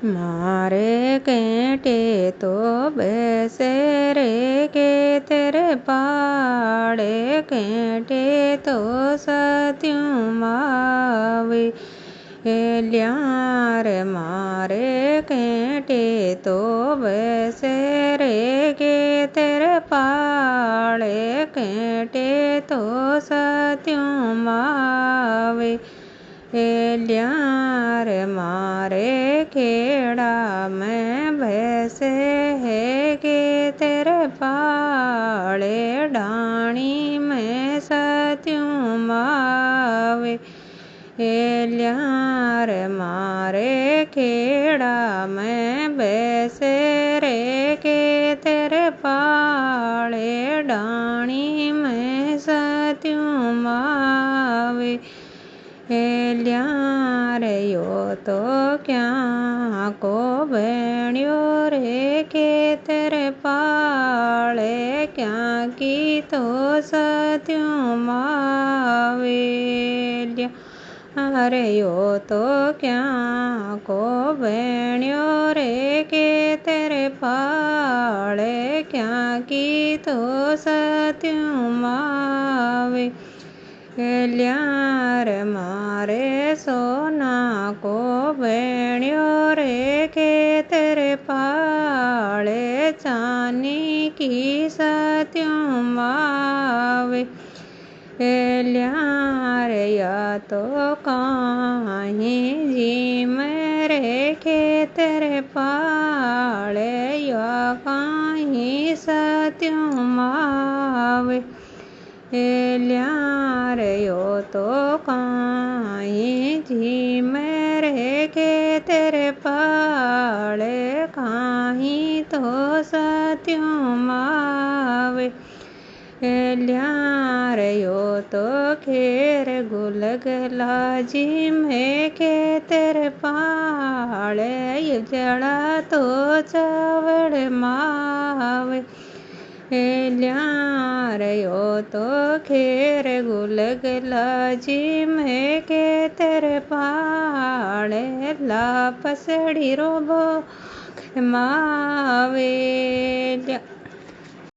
मारे केंटे तो बैसे रे के तेरे पाड़े केंटे तो सत्यूं मावे ल्यार मारे केंटे तो बैसे रे के तेरे पाड़े केंटे तो सत्यूं मावे ल्यार मारे खेड़ा में भैंसे है के तेरे पाड़े डाणी में सत्यूं मावे ल्यार मारे खेड़ा में भैंसे रे के तेरे पाड़े डाणी में सत्यूं मावे ल्यार यो तो क्या को भेण्यो रे के तेरे पाड़े क्या की तो सत्यूं मावे ल्यार यो तो क्या को भेण्यो रे के तेरे पाड़े क्या की तो सत्यूं मावे ल्यार मारे सोना को भेण्यो रे के तेरे पाड़े चानी की सत्यूं मावे ल्यार या तो काहीं जी मेरे के तेरे पाड़े या काहीं सत्यूं मावे ल्यार यो तो काहीं जी मेरे के तेरे पाड़े काहीं तो सत्यूं मावे ल्यार यो तो खेर गुल गला जी में के तेरे पाड़े जड़ा तो चावड़ मावे ल्यार यो तो खेर गुल गला जी में के तेरे पाड़े ला पसड़ी रोबो मावे